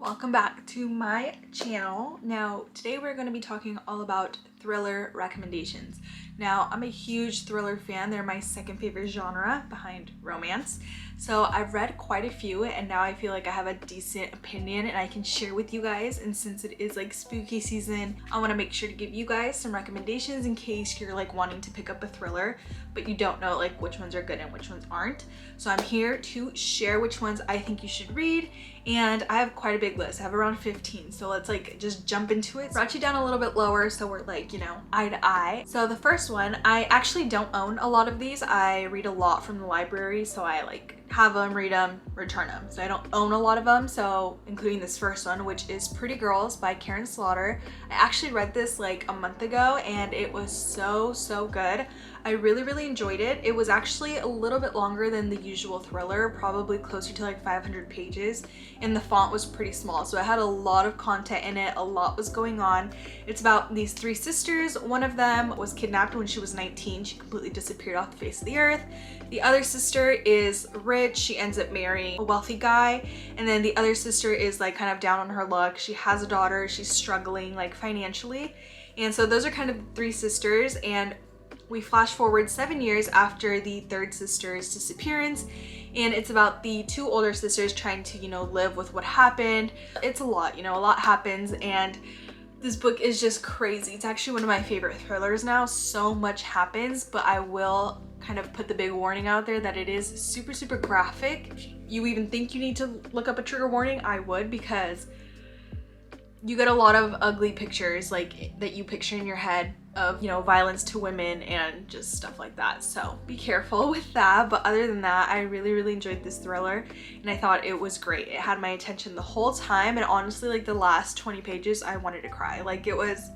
Welcome back to my channel. Now, today we're going to be talking all about thriller recommendations. Now, I'm a huge thriller fan. They're my second favorite genre behind romance. So I've read quite a few and now I feel like I have a decent opinion and I can share with you guys. And since it is like spooky season, I want to make sure to give you guys some recommendations in case you're like wanting to pick up a thriller, but you don't know like which ones are good and which ones aren't. So I'm here to share which ones I think you should read. And I have quite a big list. I have around 15. So let's like just jump into it. Brought you down a little bit lower so we're like, you know, eye to eye. So the first one, I actually don't own a lot of these. I read a lot from the library, so I like have them, read them, return them. So I don't own a lot of them. So including this first one, which is Pretty Girls by Karen Slaughter. I actually read this like a month ago and it was so good. I really enjoyed it. It was actually a little bit longer than the usual thriller, probably closer to like 500 pages, and the font was pretty small, so it had a lot of content in it, a lot was going on. It's about these three sisters. One of them was kidnapped when she was 19. She completely disappeared off the face of the earth. The other sister is rich. She ends up marrying a wealthy guy, and then the other sister is like kind of down on her luck. She has a daughter. She's struggling like financially, and so those are kind of three sisters. And we flash forward 7 years after the third sister's disappearance, and it's about the two older sisters trying to, you know, live with what happened. It's a lot, you know, a lot happens, and this book is just crazy. It's actually one of my favorite thrillers now. So much happens, but I will kind of put the big warning out there that it is super graphic. If you even think you need to look up a trigger warning, I would, because you get a lot of ugly pictures like that you picture in your head of, you know, violence to women and just stuff like that. So be careful with that. But other than that, I really enjoyed this thriller and I thought it was great. It had my attention the whole time, and honestly, like the last 20 pages, I wanted to cry. Like it was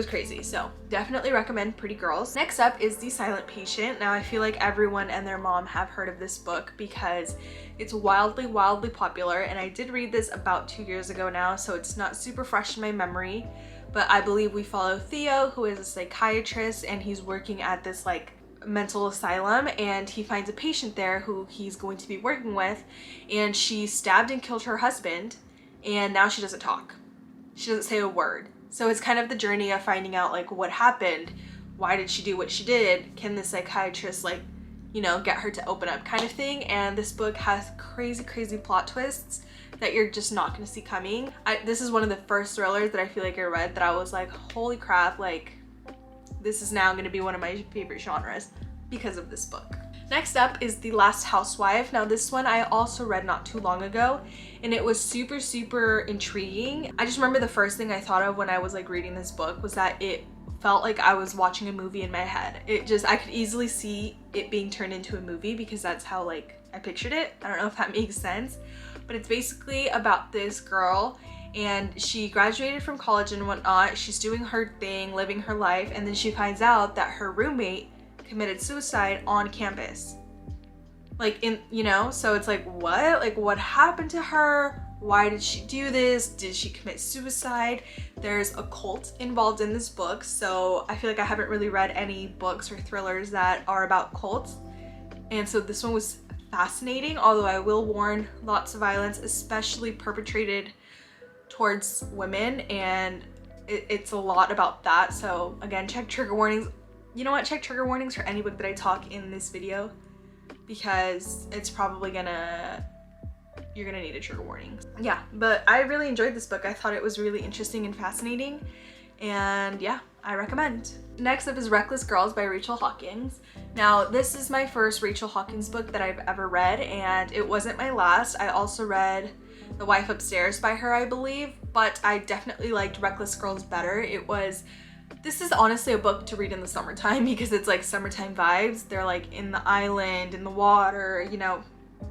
crazy. So definitely recommend Pretty Girls. Next up is The Silent Patient. Now I feel like everyone and their mom have heard of this book because it's wildly popular, and I did read this about 2 years ago now, so it's not super fresh in my memory. But I believe we follow Theo, who is a psychiatrist, and he's working at this like mental asylum, and he finds a patient there who he's going to be working with, and she stabbed and killed her husband, and now she doesn't talk. She doesn't say a word. So it's kind of the journey of finding out like what happened, why did she do what she did, can the psychiatrist like, you know, get her to open up kind of thing. And this book has crazy plot twists that you're just not going to see coming. This is one of the first thrillers that I feel like I read that I was like, holy crap, like this is now going to be one of my favorite genres because of this book. Next up is The Last Housewife. Now this one I also read not too long ago, and it was super intriguing. I just remember the first thing I thought of when I was like reading this book was that it felt like I was watching a movie in my head. I could easily see it being turned into a movie because that's how like I pictured it. I don't know if that makes sense, but it's basically about this girl, and she graduated from college and whatnot. She's doing her thing, living her life, and then she finds out that her roommate committed suicide on campus. Like you know, so it's like, what? Like what happened to her? Why did she do this? Did she commit suicide? There's a cult involved in this book, so I feel like I haven't really read any books or thrillers that are about cults. And so this one was fascinating, although I will warn, lots of violence, especially perpetrated towards women, and it's a lot about that. So again, check trigger warnings. You know what? Check trigger warnings for any book that I talk in this video, because it's probably you're gonna need a trigger warning. Yeah, but I really enjoyed this book. I thought it was really interesting and fascinating, and yeah, I recommend. Next up is Reckless Girls by Rachel Hawkins. Now this is my first Rachel Hawkins book that I've ever read, and it wasn't my last. I also read The Wife Upstairs by her, I believe, but I definitely liked Reckless Girls better. This is honestly a book to read in the summertime because it's like summertime vibes. They're like in the island, in the water, you know,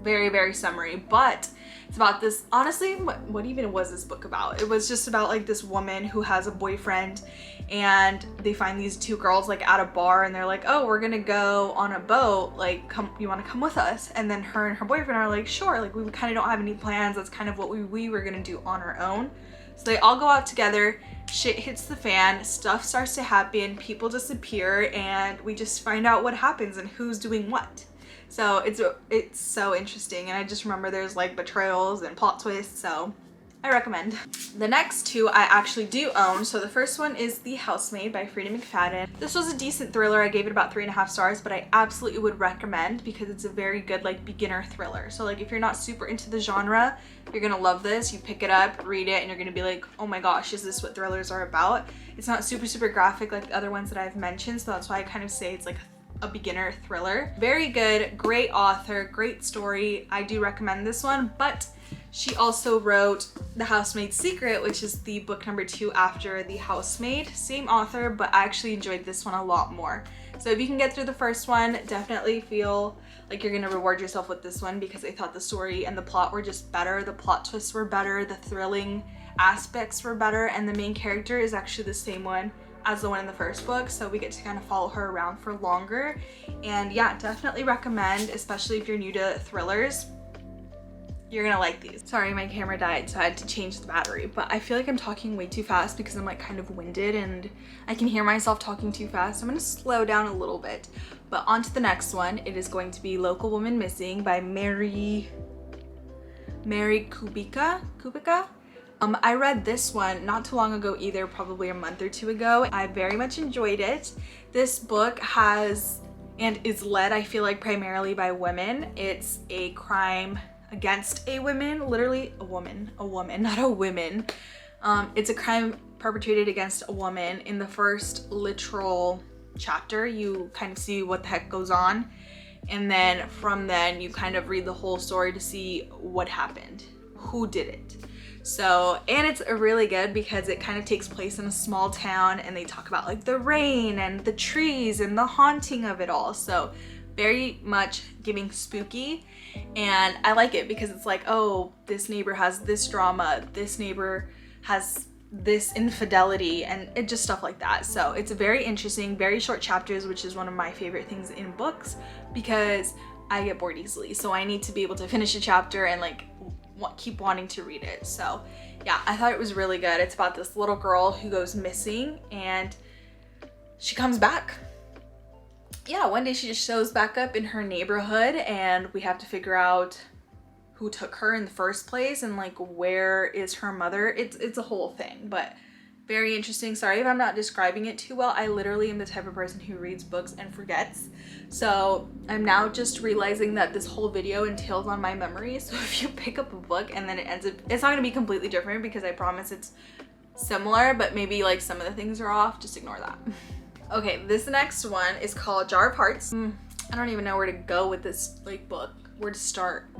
very summery. But it's about this, honestly, what even was this book about? It was just about like this woman who has a boyfriend, and they find these two girls like at a bar, and they're like, oh, we're gonna go on a boat, like you want to come with us? And then her and her boyfriend are like, sure, like we kind of don't have any plans. That's kind of what we were gonna do on our own. So they all go out together, shit hits the fan, stuff starts to happen, people disappear, and we just find out what happens and who's doing what. So it's so interesting, and I just remember there's like betrayals and plot twists, so I recommend. The next two I actually do own. So the first one is The Housemaid by Frida McFadden. This was a decent thriller. I gave it about 3.5 stars, but I absolutely would recommend because it's a very good like beginner thriller. So like if you're not super into the genre, you're gonna love this. You pick it up, read it, and you're gonna be like, oh my gosh, is this what thrillers are about? It's not super graphic like the other ones that I've mentioned, so that's why I kind of say it's like a beginner thriller. Very good, great author, great story. I do recommend this one, but she also wrote The Housemaid's Secret, which is the book number 2 after The Housemaid. Same author, but I actually enjoyed this one a lot more. So if you can get through the first one, definitely feel like you're gonna reward yourself with this one because I thought the story and the plot were just better. The plot twists were better, the thrilling aspects were better, and the main character is actually the same one as the one in the first book, so we get to kind of follow her around for longer. And yeah, definitely recommend, especially if you're new to thrillers. You're gonna like these. Sorry, my camera died, so I had to change the battery, but I feel like I'm talking way too fast because I'm like kind of winded and I can hear myself talking too fast. I'm gonna slow down a little bit. But on to the next one. It is going to be Local Woman Missing by Mary Kubica. I read this one not too long ago either, probably a month or 2 ago. I very much enjoyed it. This book has and is led, I feel like, primarily by women. It's a crime against a woman, literally a woman, not a women. It's a crime perpetrated against a woman. In the first literal chapter, you kind of see what the heck goes on. And then from then you kind of read the whole story to see what happened, who did it. So, and it's really good because it kind of takes place in a small town and they talk about like the rain and the trees and the haunting of it all. So very much giving spooky, and I like it because it's like, oh, this neighbor has this drama, this neighbor has this infidelity, and it just stuff like that. So it's very interesting, very short chapters, which is one of my favorite things in books because I get bored easily. So I need to be able to finish a chapter and like keep wanting to read it. So yeah, I thought it was really good. It's about this little girl who goes missing and she comes back. Yeah, one day she just shows back up in her neighborhood and we have to figure out who took her in the first place and like where is her mother. It's a whole thing, but very interesting. Sorry if I'm not describing it too well. I literally am the type of person who reads books and forgets. So I'm now just realizing that this whole video entails on my memory. So if you pick up a book and then it ends up, it's not gonna be completely different because I promise it's similar, but maybe like some of the things are off, just ignore that. Okay, this next one is called Jar of Hearts. I don't even know where to go with this like book, where to start.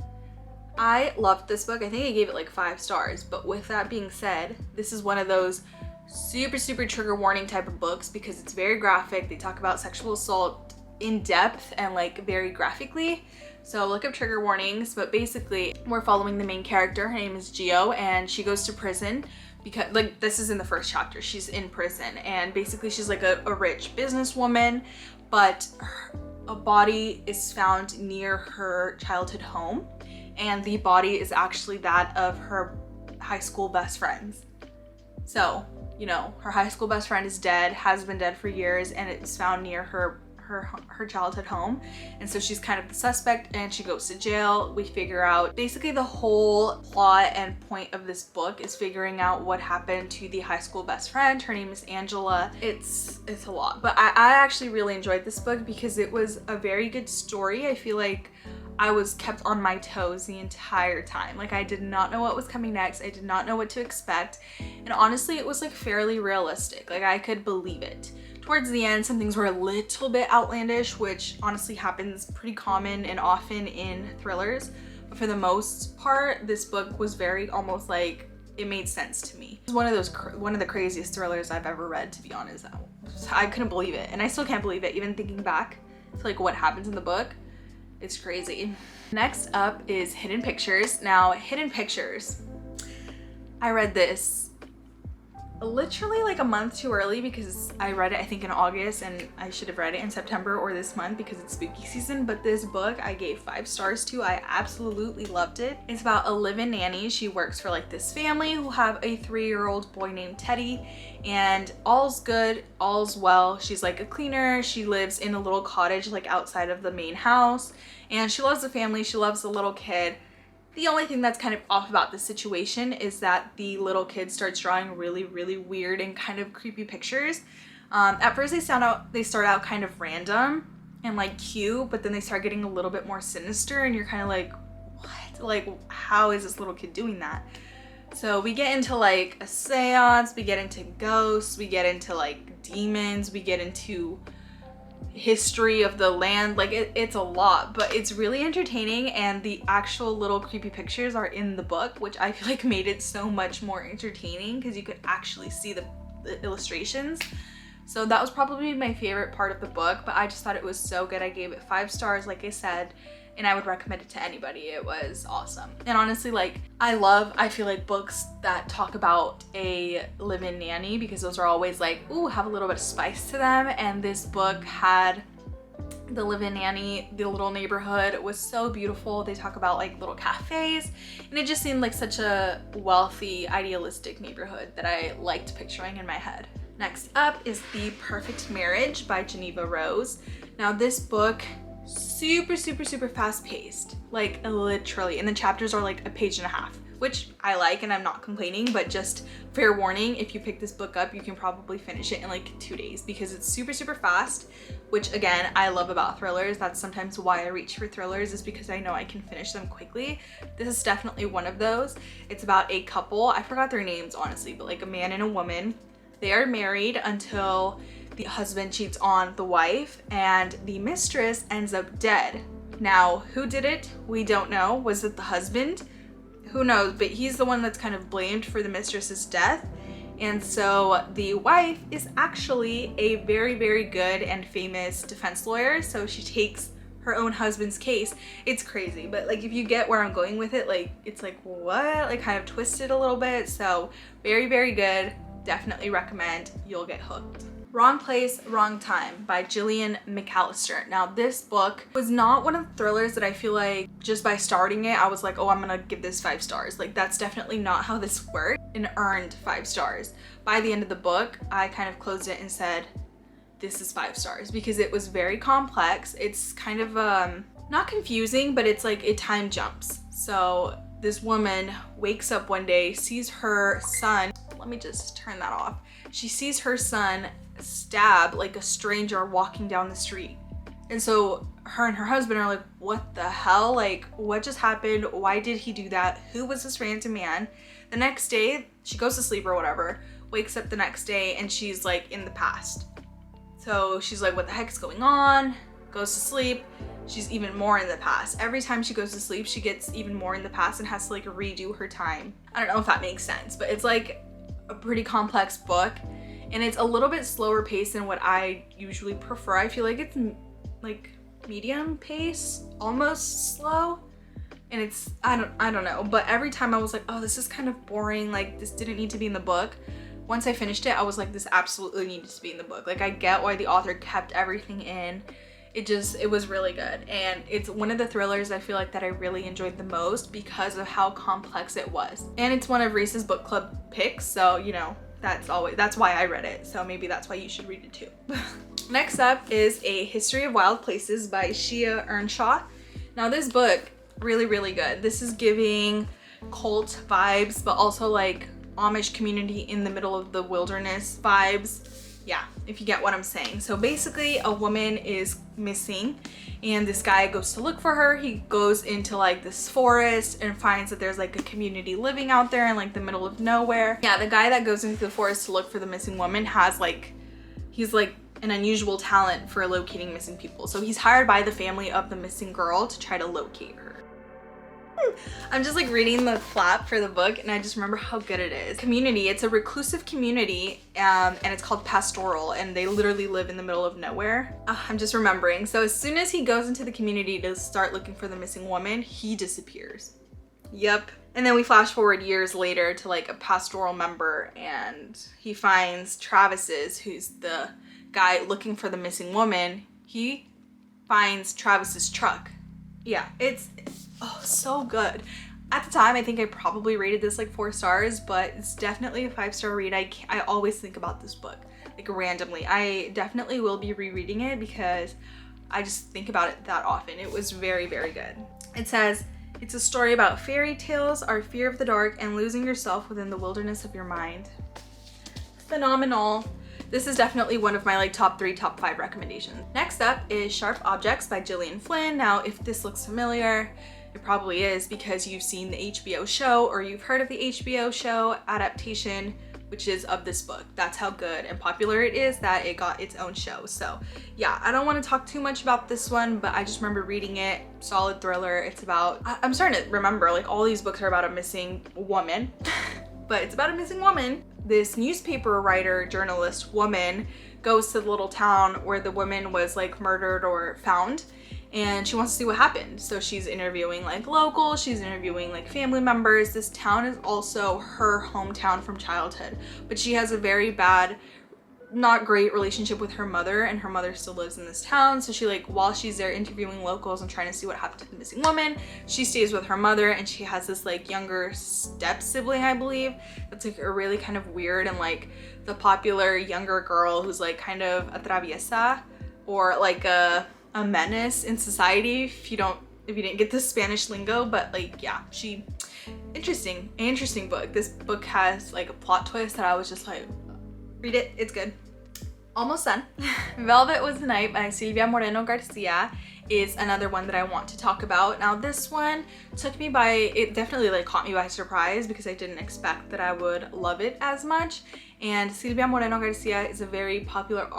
I loved this book. I think I gave it like 5 stars, but with that being said, this is one of those super trigger warning type of books because it's very graphic. They talk about sexual assault in depth and like very graphically. So look up trigger warnings, but basically we're following the main character. Her name is Gio and she goes to prison because like this is in the first chapter. She's in prison and basically she's like a rich businesswoman, but a body is found near her childhood home and the body is actually that of her high school best friends. So, you know, her high school best friend is dead, has been dead for years, and it's found near her childhood home. And so she's kind of the suspect and she goes to jail. We figure out basically the whole plot and point of this book is figuring out what happened to the high school best friend. Her name is Angela. It's a lot, but I actually really enjoyed this book because it was a very good story. I feel like I was kept on my toes the entire time. Like I did not know what was coming next. I did not know what to expect. And honestly, it was like fairly realistic. Like I could believe it. Towards the end, some things were a little bit outlandish, which honestly happens pretty common and often in thrillers. But for the most part, this book was very almost like it made sense to me. It was one of the craziest thrillers I've ever read, to be honest. I couldn't believe it. And I still can't believe it, even thinking back to like what happens in the book. It's crazy. Next up is Hidden Pictures. Now, Hidden Pictures, I read this literally like a month too early because I read it I think in August and I should have read it in September or this month because it's spooky season. But this book I gave 5 stars to. I absolutely loved it. It's about a live-in nanny. She works for like this family who have a 3-year-old boy named Teddy, and all's good, all's well. She's like a cleaner. She lives in a little cottage like outside of the main house, and she loves the family. She loves the little kid. The only thing that's kind of off about this situation is that the little kid starts drawing really, really weird and kind of creepy pictures. At first they start out kind of random and like cute, but then they start getting a little bit more sinister and you're kind of like, what? Like, how is this little kid doing that? So we get into like a seance, we get into ghosts, we get into like demons, we get into history of the land. Like it's a lot, but it's really entertaining, and the actual little creepy pictures are in the book, which I feel like made it so much more entertaining because you could actually see the illustrations. So that was probably my favorite part of the book, but I just thought it was so good. I gave it 5 stars, like I said, and I would recommend it to anybody. It was awesome. And honestly, like I feel like books that talk about a live-in nanny, because those are always like, ooh, have a little bit of spice to them. And this book had the live-in nanny. The little neighborhood was so beautiful. They talk about like little cafes, and it just seemed like such a wealthy, idealistic neighborhood that I liked picturing in my head. Next up is The Perfect Marriage by Geneva Rose. Now this book, super fast paced, like literally, and the chapters are like a page and a half, which I like and I'm not complaining, but just fair warning, if you pick this book up, you can probably finish it in like 2 days because it's super fast, which again, I love about thrillers. That's sometimes why I reach for thrillers, is because I know I can finish them quickly. This is definitely one of those. It's about a couple, I forgot their names honestly, but like a man and a woman. They are married until the husband cheats on the wife and the mistress ends up dead. Now, who did it? We don't know. Was it the husband? Who knows? But he's the one that's kind of blamed for the mistress's death. And so the wife is actually a very good and famous defense lawyer. So she takes her own husband's case. It's crazy, but like if you get where I'm going with it, like it's like what? Like kind of twisted a little bit. So very good. Definitely recommend. You'll get hooked. Wrong Place, Wrong Time by Gillian McAllister. Now this book was not one of the thrillers that I feel like just by starting it, I was like, oh, I'm gonna give this 5 stars. Like that's definitely not how this worked, and earned 5 stars. By the end of the book, I kind of closed it and said, this is 5 stars, because it was very complex. It's kind of not confusing, but it's like it time jumps. So this woman wakes up one day, sees her son, let me just turn that off. She sees her son stab like a stranger walking down the street. And so her and her husband are like, what the hell? Like, what just happened? Why did he do that? Who was this random man? The next day, she goes to sleep or whatever, wakes up the next day, and she's like in the past. So she's like, what the heck is going on? Goes to sleep. She's even more in the past. Every time she goes to sleep, she gets even more in the past and has to like redo her time. I don't know if that makes sense, but it's like a pretty complex book, and it's a little bit slower paced than what I usually prefer. I feel like it's like medium pace, almost slow, and it's I don't know, but every time I was like, oh, this is kind of boring, like this didn't need to be in the book. Once I finished it, I was like, this absolutely needed to be in the book. Like I get why the author kept everything in. It was really good, and it's one of the thrillers I feel like that I really enjoyed the most because of how complex it was. And it's one of Reese's book club picks, so you know, that's why I read it, so maybe that's why you should read it too. Next up is A History of Wild Places by Shia Earnshaw. Now this book, really good. This is giving cult vibes, but also like Amish community in the middle of the wilderness vibes. Yeah, if you get what I'm saying. So basically a woman is missing and this guy goes to look for her. He goes into like this forest and finds that there's like a community living out there in like the middle of nowhere. Yeah, the guy that goes into the forest to look for the missing woman has like, he's like an unusual talent for locating missing people. So he's hired by the family of the missing girl to try to locate her. I'm just like reading the flap for the book and I just remember how good it is. Community, it's a reclusive community and it's called Pastoral, and they literally live in the middle of nowhere. I'm just remembering. So as soon as he goes into the community to start looking for the missing woman, he disappears. Yep. And then we flash forward years later to like a pastoral member, and he finds Travis's, who's the guy looking for the missing woman. He finds Travis's truck. Yeah, it's oh, so good. At the time, I think I probably rated this like 4 stars, but it's definitely a 5-star read. I always think about this book, like randomly. I definitely will be rereading it because I just think about it that often. It was very good. It says, It's a story about fairy tales, our fear of the dark, and losing yourself within the wilderness of your mind. Phenomenal. This is definitely one of my like top 3, top 5 recommendations. Next up is Sharp Objects by Gillian Flynn. Now, if this looks familiar, it probably is because you've seen the HBO show or you've heard of the HBO show adaptation, which is of this book. That's how good and popular it is that it got its own show. So yeah, I don't want to talk too much about this one, but I just remember reading it. Solid thriller. It's about, I'm starting to remember, like all these books are about a missing woman, but it's about a missing woman. This newspaper writer, journalist woman goes to the little town where the woman was like murdered or found, and she wants to see what happened. So she's interviewing like locals, she's interviewing like family members. This town is also her hometown from childhood, but she has a very bad, not great relationship with her mother, and her mother still lives in this town. So she like, while she's there interviewing locals and trying to see what happened to the missing woman, she stays with her mother, and she has this like younger step sibling, I believe, that's like a really kind of weird and like the popular younger girl who's like kind of a traviesa, or like a menace in society if you didn't get the Spanish lingo. But like, yeah, interesting book. This book has like a plot twist that I was just like, read it, it's good. Almost done. Velvet Was the Night by Silvia Moreno Garcia is another one that I want to talk about. Now this one it definitely like caught me by surprise because I didn't expect that I would love it as much. And Silvia Moreno Garcia is a very popular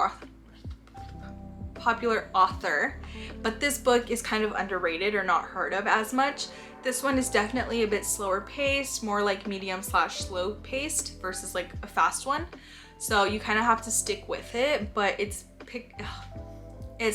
author, but this book is kind of underrated or not heard of as much. This one is definitely a bit slower paced, more like medium/slow paced versus like a fast one. So you kind of have to stick with it, but it's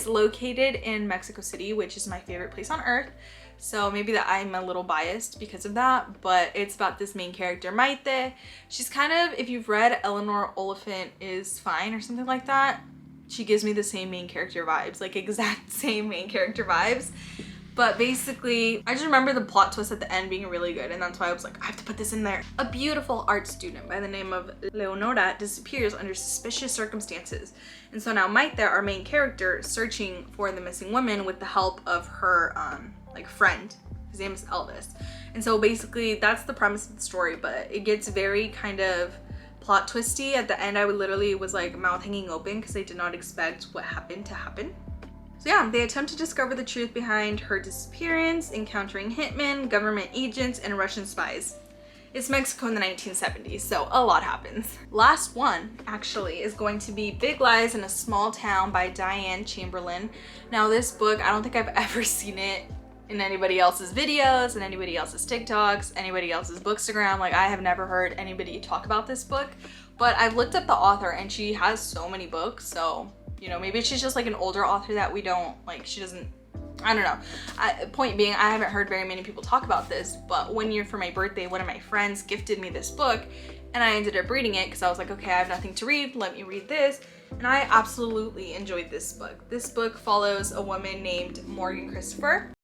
located in Mexico City, which is my favorite place on earth. So maybe that I'm a little biased because of that, but it's about this main character, Maite. She's kind of, if you've read Eleanor Oliphant is Fine or something like that, she gives me the same main character vibes, like exact same main character vibes. But basically, I just remember the plot twist at the end being really good, and that's why I was like, I have to put this in there. A beautiful art student by the name of Leonora disappears under suspicious circumstances. And so now Maite, our main character, searching for the missing woman with the help of her like friend. His name is Elvis. And so basically that's the premise of the story, but it gets very kind of plot twisty. At the end, I literally was like mouth hanging open because I did not expect what happened to happen. So yeah, they attempt to discover the truth behind her disappearance, encountering hitmen, government agents, and Russian spies. It's Mexico in the 1970s, so a lot happens. Last one, actually, is going to be Big Lies in a Small Town by Diane Chamberlain. Now this book, I don't think I've ever seen it in anybody else's videos, and anybody else's TikToks, anybody else's bookstagram. Like, I have never heard anybody talk about this book, but I've looked up the author and she has so many books, so you know, maybe she's just like an older author that we don't like, she doesn't, I don't know. Point being, I haven't heard very many people talk about this, but one year for my birthday, one of my friends gifted me this book and I ended up reading it because I was like, okay, I have nothing to read, let me read this. And I absolutely enjoyed this book. This book follows a woman named Morgan Christopher.